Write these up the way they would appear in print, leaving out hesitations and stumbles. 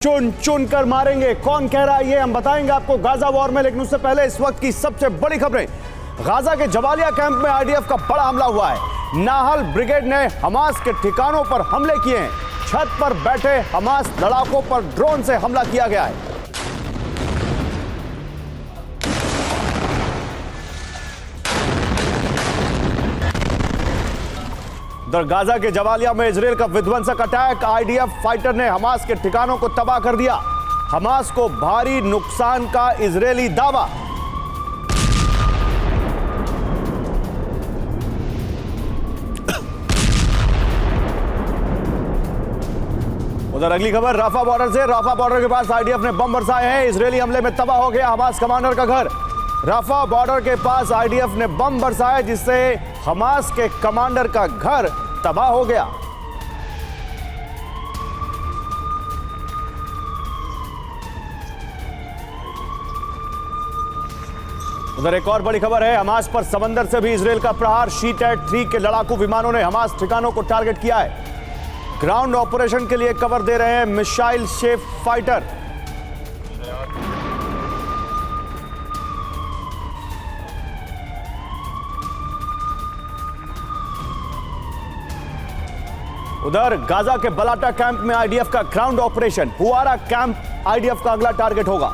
चुन चुन कर मारेंगे। कौन कह रहा है ये हम बताएंगे आपको गाजा वॉर में, लेकिन उससे पहले इस वक्त की सबसे बड़ी खबरें। गाजा के जबालिया कैंप में आईडीएफ का बड़ा हमला हुआ है। नाहल ब्रिगेड ने हमास के ठिकानों पर हमले किए हैं। छत पर बैठे हमास लड़ाकों पर ड्रोन से हमला किया गया है। उधर गाजा के जबालिया में इजराइल का विध्वंसक अटैक। आईडीएफ फाइटर ने हमास के ठिकानों को तबाह कर दिया। हमास को भारी नुकसान का इजरायली दावा। उधर अगली खबर राफा बॉर्डर से। राफा बॉर्डर के पास आईडीएफ ने बम बरसाए हैं। इजरायली हमले में तबाह हो गया हमास कमांडर का घर। राफा बॉर्डर के पास आईडीएफ ने बम बरसाए, जिससे हमास के कमांडर का घर तबाह हो गया। उधर एक और बड़ी खबर है। हमास पर समंदर से भी इजराइल का प्रहार। शी-3 के लड़ाकू विमानों ने हमास ठिकानों को टारगेट किया है। ग्राउंड ऑपरेशन के लिए कवर दे रहे हैं मिसाइल शेप फाइटर। उधर गाजा के बलाटा कैंप में आईडीएफ का ग्राउंड ऑपरेशन। हुआरा कैंप आईडीएफ का अगला टारगेट होगा।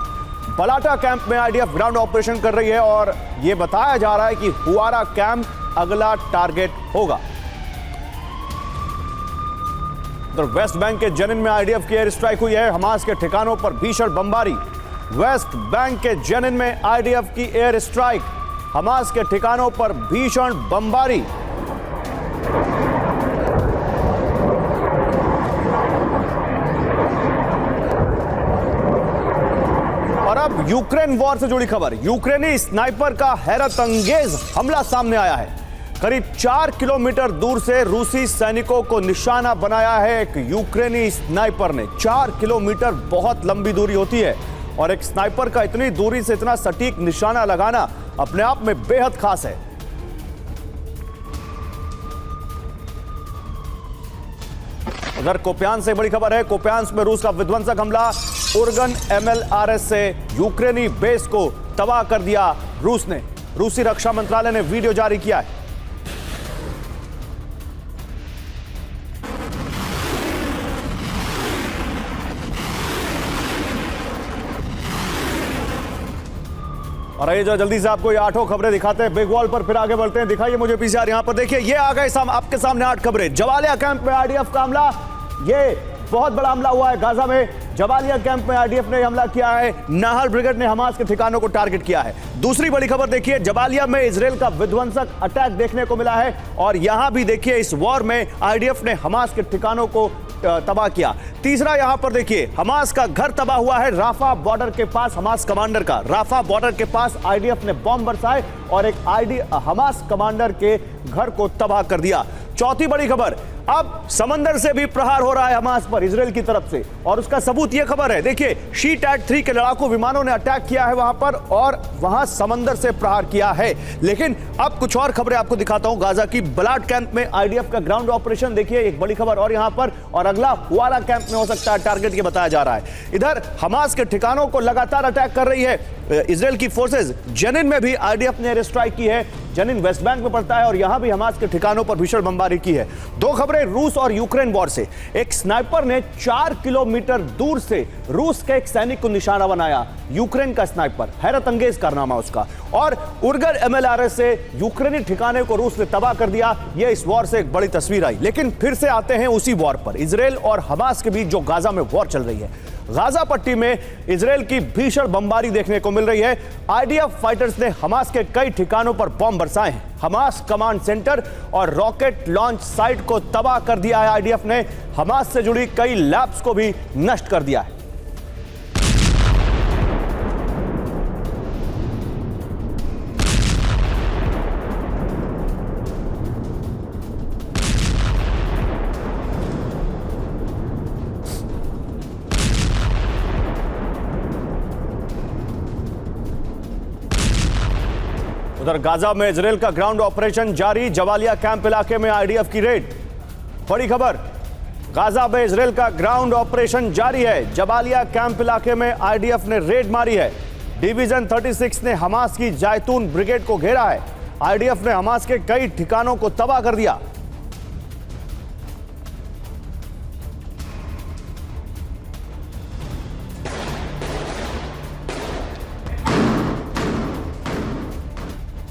बलाटा कैंप में आईडीएफ ग्राउंड ऑपरेशन कर रही है और यह बताया जा रहा है कि हुआरा कैंप अगला टारगेट होगा। उधर वेस्ट बैंक के जेनिन में आईडीएफ की एयर स्ट्राइक हुई है। हमास के ठिकानों पर भीषण बमबारी। वेस्ट बैंक के जेनिन में आईडीएफ की एयर स्ट्राइक। हमास के ठिकानों पर भीषण बमबारी। और अब यूक्रेन वॉर से जुड़ी खबर। यूक्रेनी स्नाइपर का हैरत अंगेज हमला सामने आया है। करीब 4 किलोमीटर दूर से रूसी सैनिकों को निशाना बनाया है एक यूक्रेनी स्नाइपर ने। 4 किलोमीटर बहुत लंबी दूरी होती है और एक स्नाइपर का इतनी दूरी से इतना सटीक निशाना लगाना अपने आप में बेहद खास है। उधर कोप्यान से बड़ी खबर है। कोप्यान में रूस का विध्वंसक हमला। उर्गन एमएलआरएस से यूक्रेनी बेस को तबाह कर दिया रूस ने। रूसी रक्षा मंत्रालय ने वीडियो जारी किया है। और ये जो जल्दी से आपको ये 8 खबरें दिखाते हैं बिग वॉल पर, फिर आगे बढ़ते हैं। दिखाइए मुझे पीसीआर यहां पर देखिए। ये आ गए आपके सामने 8 खबरें। जबालिया कैंप में आईडीएफ का हमला। ये बहुत बड़ा हमला हुआ है गाजा में। जबालिया कैंप में आईडीएफ ने हमला किया है। नाहल ब्रिगेड ने हमास के ठिकानों को टारगेट किया है। दूसरी बड़ी खबर देखिए, जबालिया में इजराइल का विध्वंसक अटैक देखने को मिला है और यहां भी देखिए इस वॉर में आईडीएफ ने हमास के ठिकानों को तबाह किया। तीसरा यहां पर देखिए हमास का घर तबाह हुआ है राफा बॉर्डर के पास। हमास कमांडर का राफा बॉर्डर के पास आईडीएफ ने बम बरसाए और एक हमास कमांडर के घर को तबाह कर दिया। चौथी बड़ी खबर, अब समंदर से भी प्रहार हो रहा है हमास पर इजराइल की तरफ से और उसका सबूत यह खबर है। देखिए शी-3 के लड़ाकू विमानों ने अटैक किया है वहां पर और वहां समंदर से प्रहार किया है। लेकिन अब कुछ और खबरें आपको दिखाता हूं। गाजा की बलाट कैंप में आईडीएफ का ग्राउंड ऑपरेशन देखिए, एक बड़ी खबर और यहां पर, और अगला हुआरा कैंप में हो सकता है टारगेट, ये बताया जा रहा है। इधर हमास के ठिकानों को लगातार अटैक कर रही है इजराइल की फोर्सेज। जेनिन में भी आईडीएफ ने एयर स्ट्राइक की है। जेनिन वेस्ट बैंक में पड़ता है और यहां भी हमास के ठिकानों पर भीषण बमबारी की है। 2 खबरें रूस और यूक्रेन वॉर से। एक स्नाइपर ने 4 किलोमीटर दूर से रूस के एक सैनिक को निशाना बनाया। यूक्रेन का स्नाइपर, हैरत अंगेज कारनामा उसका। और उर्गन एमएलआरएस से यूक्रेनी ठिकाने को रूस ने तबाह कर दिया। यह इस वॉर से एक बड़ी तस्वीर आई। लेकिन फिर से आते हैं उसी वॉर पर, इजराइल और हमास के बीच जो गाजा में वॉर चल रही है। गाजा पट्टी में इजराइल की भीषण बमबारी देखने को मिल रही है। आईडीएफ फाइटर्स ने हमास के कई ठिकानों पर बम बरसाए हैं। हमास कमांड सेंटर और रॉकेट लॉन्च साइट को तबाह कर दिया है आईडीएफ ने। हमास से जुड़ी कई लैब्स को भी नष्ट कर दिया है। उधर गाजा में इजराइल का ग्राउंड ऑपरेशन जारी। जबालिया कैंप इलाके में आईडीएफ की रेड। बड़ी खबर, गाजा में इजराइल का ग्राउंड ऑपरेशन जारी है। जबालिया कैंप इलाके में आईडीएफ ने रेड मारी है। डिवीजन 36 ने हमास की जैतून ब्रिगेड को घेरा है। आईडीएफ ने हमास के कई ठिकानों को तबाह कर दिया।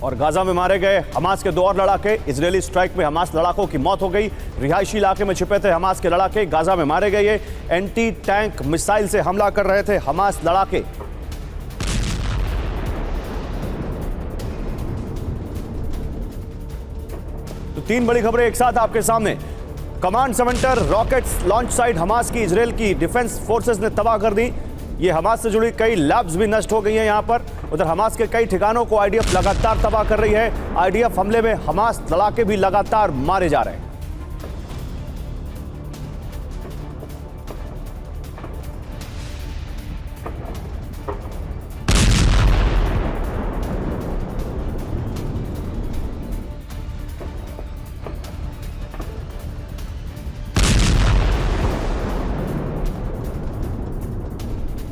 और गाजा में मारे गए हमास के 2 और लड़ाके। इजरायली स्ट्राइक में हमास लड़ाकों की मौत हो गई। रिहायशी इलाके में छिपे थे हमास के लड़ाके, गाजा में मारे गए। ये एंटी टैंक मिसाइल से हमला कर रहे थे हमास लड़ाके। तो 3 बड़ी खबरें एक साथ आपके सामने। Command centre, rockets launch site Hamas की इजरायल की डिफेंस फोर्सेस ने तबाह कर दी। ये हमास से जुड़ी कई लैब्स भी नष्ट हो गई हैं यहां पर। उधर हमास के कई ठिकानों को आईडीएफ लगातार तबाह कर रही है। आईडीएफ हमले में हमास लड़ाके भी लगातार मारे जा रहे हैं।